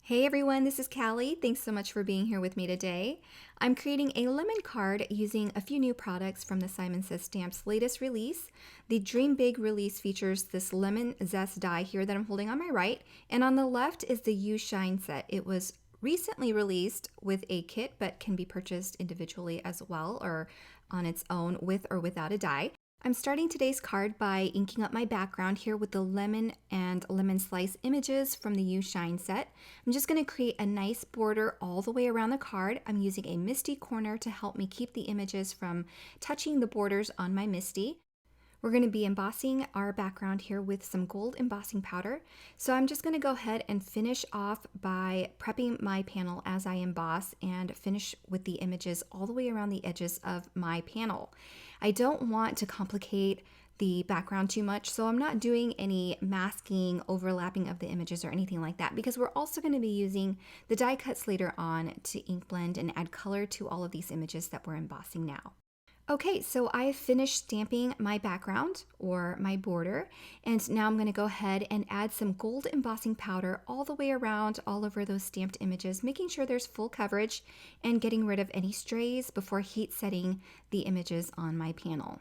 Hey everyone, this is Callie. Thanks so much for being here with me today. I'm creating a lemon card using a few new products from the Simon Says Stamps latest release. The Dream Big release features this lemon zest die here that I'm holding on my right, and on the left is the You Shine set. It was recently released with a kit but can be purchased individually as well or on its own with or without a die. I'm starting today's card by inking up my background here with the lemon and lemon slice images from the You Shine set. I'm just going to create a nice border all the way around the card. I'm using a Misty corner to help me keep the images from touching the borders on my Misty. We're going to be embossing our background here with some gold embossing powder. So I'm just going to go ahead and finish off by prepping my panel as I emboss and finish with the images all the way around the edges of my panel. I don't want to complicate the background too much, so I'm not doing any masking, overlapping of the images or anything like that, because we're also going to be using the die cuts later on to ink blend and add color to all of these images that we're embossing now. Okay, so I have finished stamping my background or my border, and now I'm going to go ahead and add some gold embossing powder all the way around all over those stamped images, making sure there's full coverage and getting rid of any strays before heat setting the images on my panel.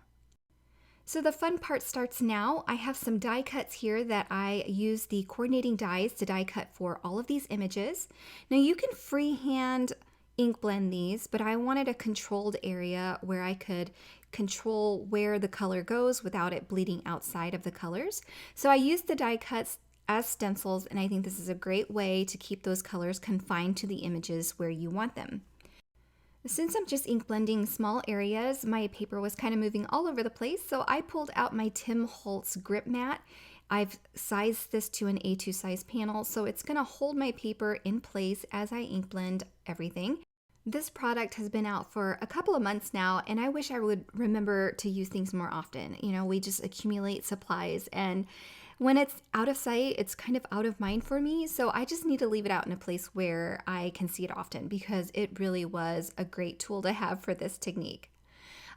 So the fun part starts now. I have some die cuts here that I use the coordinating dies to die cut for all of these images. Now you can freehand ink blend these, but I wanted a controlled area where I could control where the color goes without it bleeding outside of the colors. So I used the die cuts as stencils, and I think this is a great way to keep those colors confined to the images where you want them. Since I'm just ink blending small areas, my paper was kind of moving all over the place, so I pulled out my Tim Holtz grip mat. I've sized this to an A2 size panel, so it's going to hold my paper in place as I ink blend everything. This product has been out for a couple of months now, and I wish I would remember to use things more often. You know, we just accumulate supplies, and when it's out of sight, it's kind of out of mind for me, so I just need to leave it out in a place where I can see it often, because it really was a great tool to have for this technique.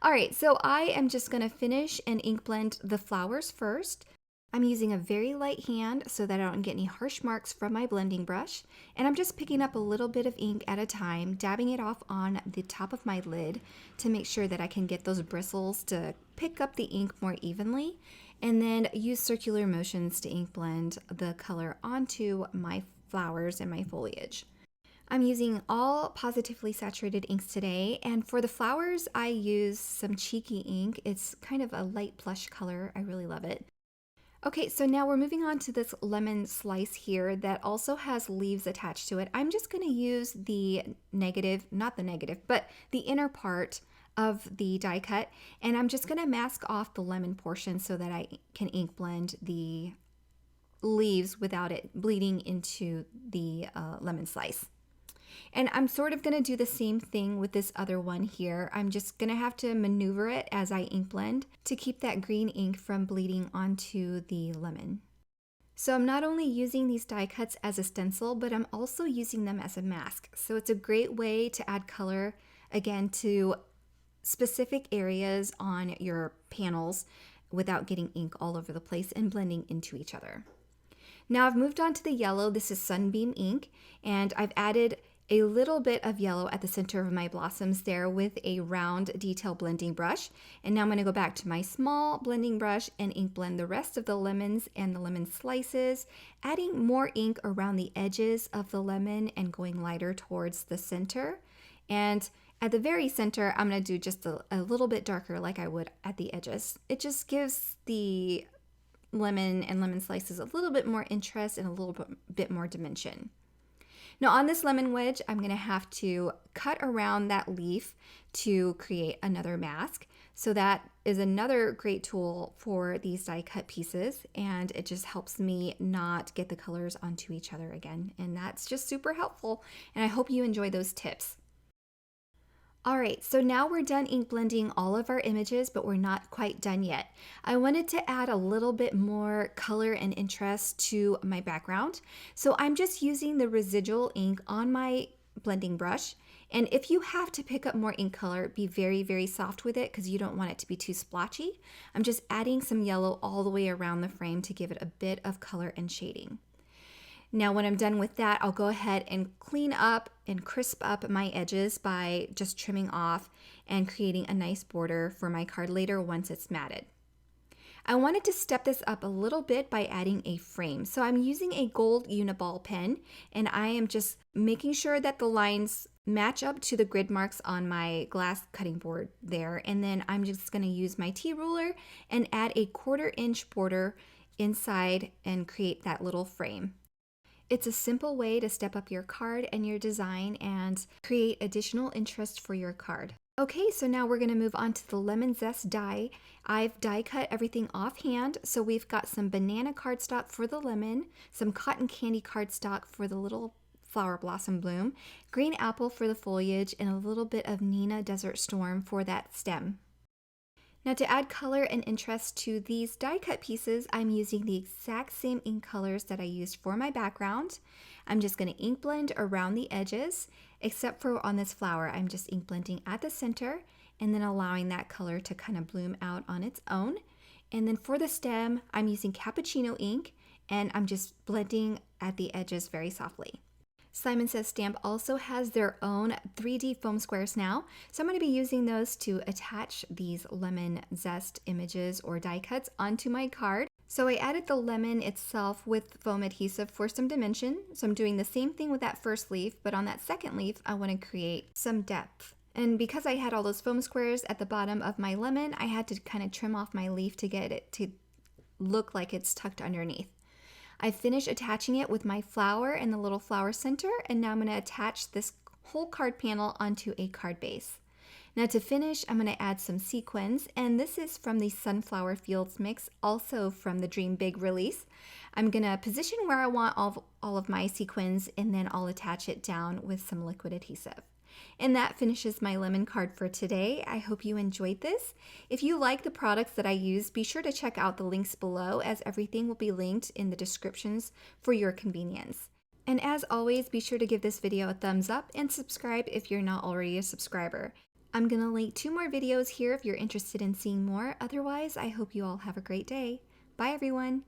All right, so I am just going to finish and ink blend the flowers first. I'm using a very light hand so that I don't get any harsh marks from my blending brush, and I'm just picking up a little bit of ink at a time, dabbing it off on the top of my lid to make sure that I can get those bristles to pick up the ink more evenly, and then use circular motions to ink blend the color onto my flowers and my foliage. I'm using all positively saturated inks today, and for the flowers I use some Cheeky ink. It's kind of a light plush color. I really love it. Okay, so now we're moving on to this lemon slice here that also has leaves attached to it. I'm just going to use the negative, not the negative, but the inner part of the die cut, and I'm just going to mask off the lemon portion so that I can ink blend the leaves without it bleeding into the lemon slice. And I'm sort of going to do the same thing with this other one here. I'm just going to have to maneuver it as I ink blend to keep that green ink from bleeding onto the lemon. So I'm not only using these die cuts as a stencil, but I'm also using them as a mask. So it's a great way to add color, again, to specific areas on your panels without getting ink all over the place and blending into each other. Now I've moved on to the yellow. This is Sunbeam ink, and I've added a little bit of yellow at the center of my blossoms there with a round detail blending brush. And now I'm going to go back to my small blending brush and ink blend the rest of the lemons and the lemon slices, adding more ink around the edges of the lemon and going lighter towards the center. And at the very center, I'm going to do just a little bit darker like I would at the edges. It just gives the lemon and lemon slices a little bit more interest and a little bit more dimension. Now on this lemon wedge, I'm going to have to cut around that leaf to create another mask. So that is another great tool for these die cut pieces, and it just helps me not get the colors onto each other again. And that's just super helpful, and I hope you enjoy those tips. All right, so now we're done ink blending all of our images, but we're not quite done yet. I wanted to add a little bit more color and interest to my background. So I'm just using the residual ink on my blending brush. And if you have to pick up more ink color, be very, very soft with it because you don't want it to be too splotchy. I'm just adding some yellow all the way around the frame to give it a bit of color and shading. Now when I'm done with that, I'll go ahead and clean up and crisp up my edges by just trimming off and creating a nice border for my card later once it's matted. I wanted to step this up a little bit by adding a frame. So I'm using a gold uniball pen, and I am just making sure that the lines match up to the grid marks on my glass cutting board there. And then I'm just going to use my T-ruler and add a 1/4 inch border inside and create that little frame. It's a simple way to step up your card and your design and create additional interest for your card. Okay, so now we're going to move on to the lemon zest die. I've die cut everything offhand, so we've got some banana cardstock for the lemon, some cotton candy cardstock for the little flower blossom bloom, green apple for the foliage, and a little bit of Nina Desert Storm for that stem. Now to add color and interest to these die cut pieces, I'm using the exact same ink colors that I used for my background. I'm just going to ink blend around the edges, except for on this flower, I'm just ink blending at the center and then allowing that color to kind of bloom out on its own. And then for the stem, I'm using cappuccino ink and I'm just blending at the edges very softly. Simon Says Stamp also has their own 3D foam squares now, so I'm going to be using those to attach these lemon zest images or die cuts onto my card. So I added the lemon itself with foam adhesive for some dimension. So I'm doing the same thing with that first leaf, but on that second leaf, I want to create some depth. And because I had all those foam squares at the bottom of my lemon, I had to kind of trim off my leaf to get it to look like it's tucked underneath. I finished attaching it with my flower and the little flower center, and now I'm going to attach this whole card panel onto a card base. Now to finish, I'm going to add some sequins, and this is from the Sunflower Fields mix, also from the Dream Big release. I'm going to position where I want all of my sequins, and then I'll attach it down with some liquid adhesive. And that finishes my lemon card for today. I hope you enjoyed this. If you like the products that I use, be sure to check out the links below, as everything will be linked in the descriptions for your convenience. And as always, be sure to give this video a thumbs up and subscribe if you're not already a subscriber. I'm going to link 2 more videos here if you're interested in seeing more. Otherwise, I hope you all have a great day. Bye everyone!